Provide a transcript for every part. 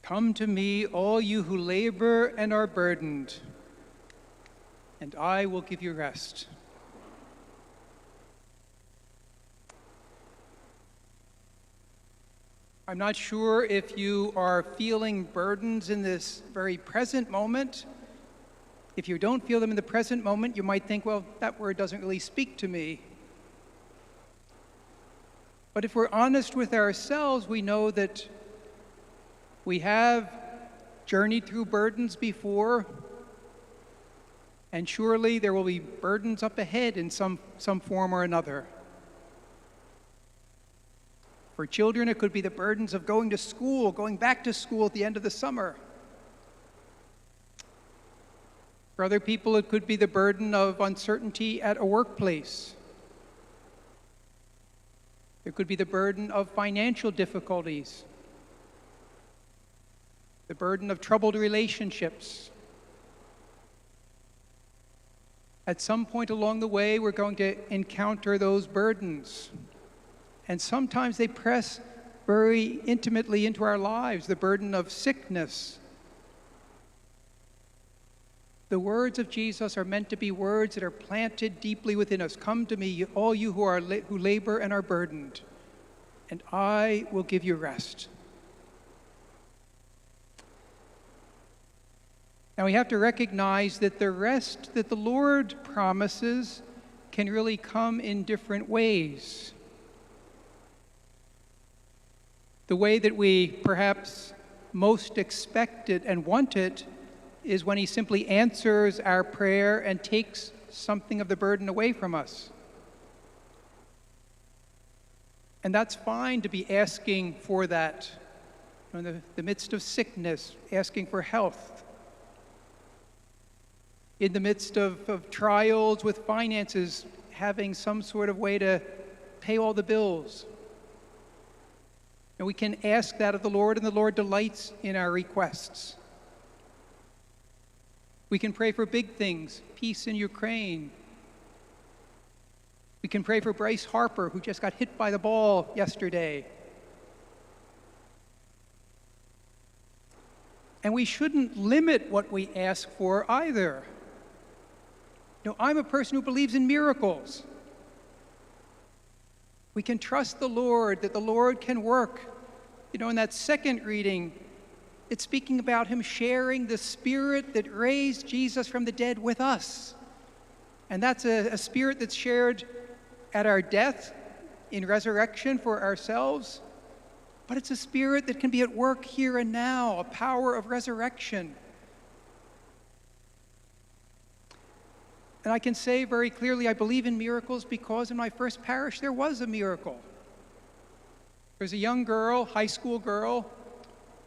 Come to me, all you who labor and are burdened, and I will give you rest. I'm not sure if you are feeling burdens in this very present moment. If you don't feel them in the present moment, you might think, well, that word doesn't really speak to me. But if we're honest with ourselves, we know that we have journeyed through burdens before, and surely there will be burdens up ahead in some form or another. For children, it could be the burdens of going to school, going back to school at the end of the summer. For other people, it could be the burden of uncertainty at a workplace. It could be the burden of financial difficulties, the burden of troubled relationships. At some point along the way, we're going to encounter those burdens. And sometimes they press very intimately into our lives, the burden of sickness. The words of Jesus are meant to be words that are planted deeply within us. Come to me, all you who labor and are burdened, and I will give you rest. Now we have to recognize that the rest that the Lord promises can really come in different ways. The way that we perhaps most expect it and want it is when he simply answers our prayer and takes something of the burden away from us. And that's fine to be asking for that in the midst of sickness, asking for health. In the midst of trials with finances, having some sort of way to pay all the bills. And we can ask that of the Lord, and the Lord delights in our requests. We can pray for big things, peace in Ukraine. We can pray for Bryce Harper, who just got hit by the ball yesterday. And we shouldn't limit what we ask for either. You know, I'm a person who believes in miracles. We can trust the Lord, that the Lord can work. You know, in that second reading, it's speaking about him sharing the spirit that raised Jesus from the dead with us. And that's a spirit that's shared at our death, in resurrection for ourselves. But it's a spirit that can be at work here and now, a power of resurrection. And I can say very clearly, I believe in miracles because in my first parish there was a miracle. There's a young girl, high school girl,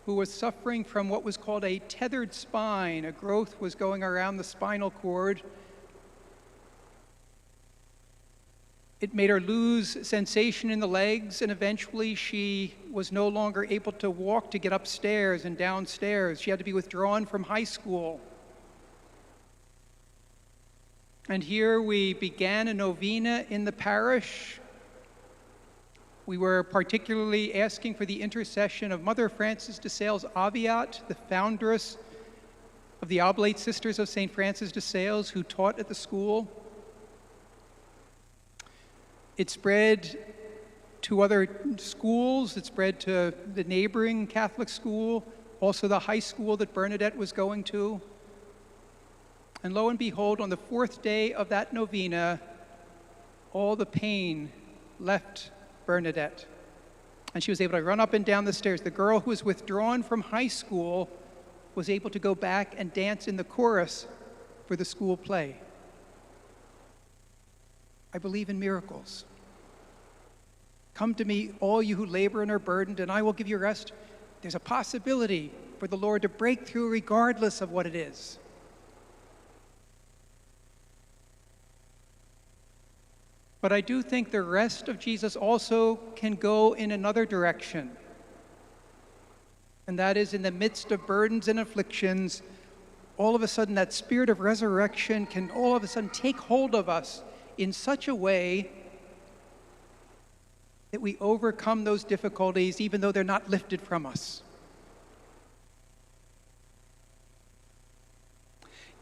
who was suffering from what was called a tethered spine. A growth was going around the spinal cord. It made her lose sensation in the legs, and eventually she was no longer able to walk to get upstairs and downstairs. She had to be withdrawn from high school. And here we began a novena in the parish. We were particularly asking for the intercession of Mother Frances de Sales Aviat, the foundress of the Oblate Sisters of St. Francis de Sales, who taught at the school. It spread to other schools. It spread to the neighboring Catholic school, also the high school that Bernadette was going to. And lo and behold, on the fourth day of that novena, all the pain left Bernadette. And she was able to run up and down the stairs. The girl who was withdrawn from high school was able to go back and dance in the chorus for the school play. I believe in miracles. Come to me, all you who labor and are burdened, and I will give you rest. There's a possibility for the Lord to break through regardless of what it is. But I do think the rest of Jesus also can go in another direction. And that is, in the midst of burdens and afflictions, all of a sudden that spirit of resurrection can all of a sudden take hold of us in such a way that we overcome those difficulties even though they're not lifted from us.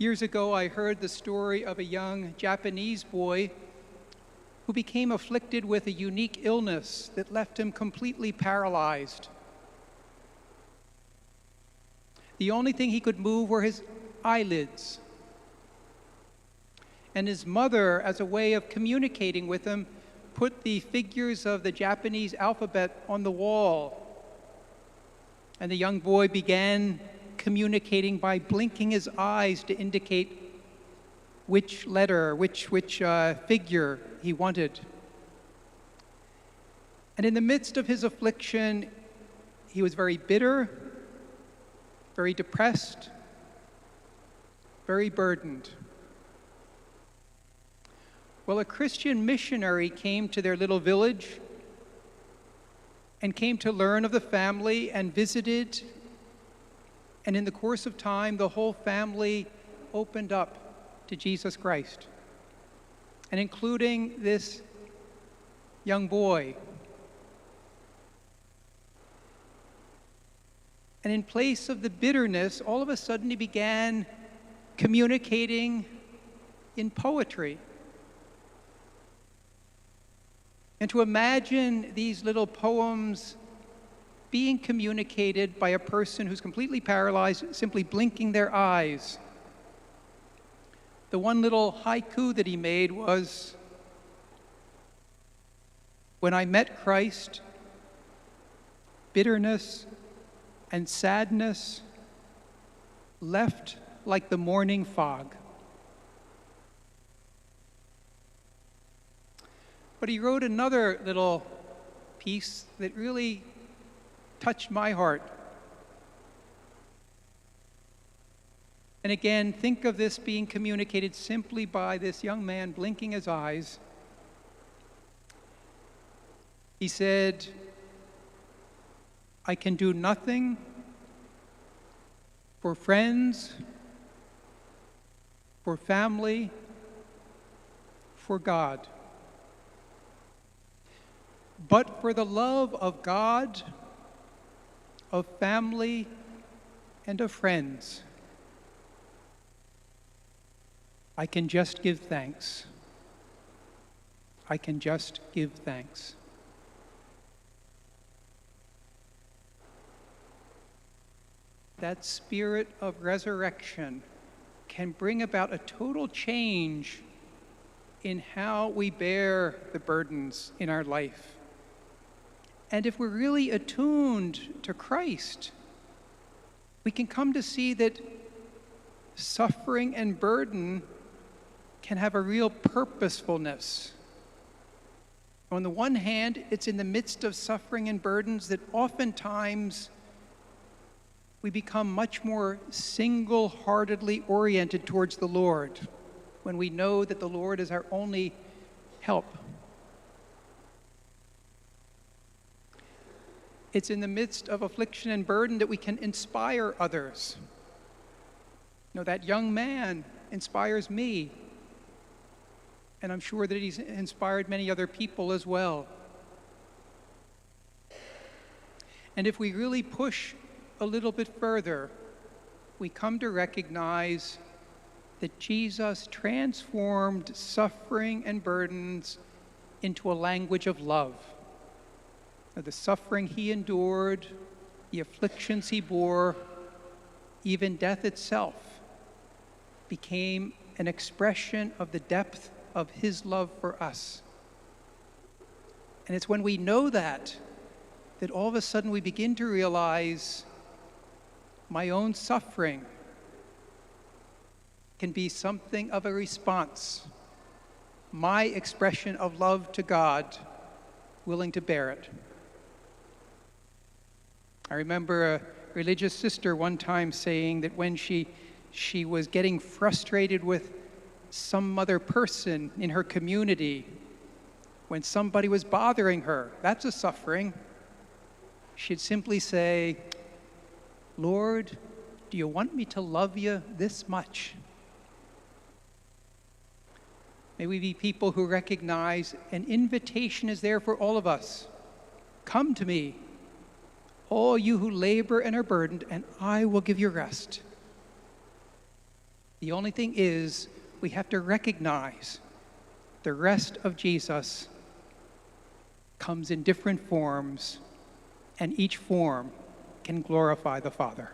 Years ago, I heard the story of a young Japanese boy who became afflicted with a unique illness that left him completely paralyzed. The only thing he could move were his eyelids. And his mother, as a way of communicating with him, put the figures of the Japanese alphabet on the wall. And the young boy began communicating by blinking his eyes to indicate which letter, which figure he wanted. And in the midst of his affliction, he was very bitter, very depressed, very burdened. Well, a Christian missionary came to their little village and came to learn of the family and visited. And in the course of time, the whole family opened up to Jesus Christ, and including this young boy. And in place of the bitterness, all of a sudden he began communicating in poetry. And to imagine these little poems being communicated by a person who's completely paralyzed, simply blinking their eyes. The one little haiku that he made was, "When I met Christ, bitterness and sadness left like the morning fog." But he wrote another little piece that really touched my heart. And again, think of this being communicated simply by this young man blinking his eyes. He said, "I can do nothing for friends, for family, for God. But for the love of God, of family, and of friends, I can just give thanks. I can just give thanks." That spirit of resurrection can bring about a total change in how we bear the burdens in our life. And if we're really attuned to Christ, we can come to see that suffering and burden can have a real purposefulness. On the one hand, it's in the midst of suffering and burdens that oftentimes we become much more single-heartedly oriented towards the Lord when we know that the Lord is our only help. It's in the midst of affliction and burden that we can inspire others. You know, that young man inspires me, and I'm sure that he's inspired many other people as well. And if we really push a little bit further, we come to recognize that Jesus transformed suffering and burdens into a language of love. The suffering he endured, the afflictions he bore, even death itself, became an expression of the depth of his love for us. And it's when we know that all of a sudden we begin to realize my own suffering can be something of a response, my expression of love to God, willing to bear it. I remember a religious sister one time saying that when she was getting frustrated with some other person in her community, when somebody was bothering her, that's a suffering, she'd simply say, "Lord, do you want me to love you this much?" May we be people who recognize an invitation is there for all of us. Come to me, all you who labor and are burdened, and I will give you rest. The only thing is, we have to recognize the rest of Jesus comes in different forms, and each form can glorify the Father.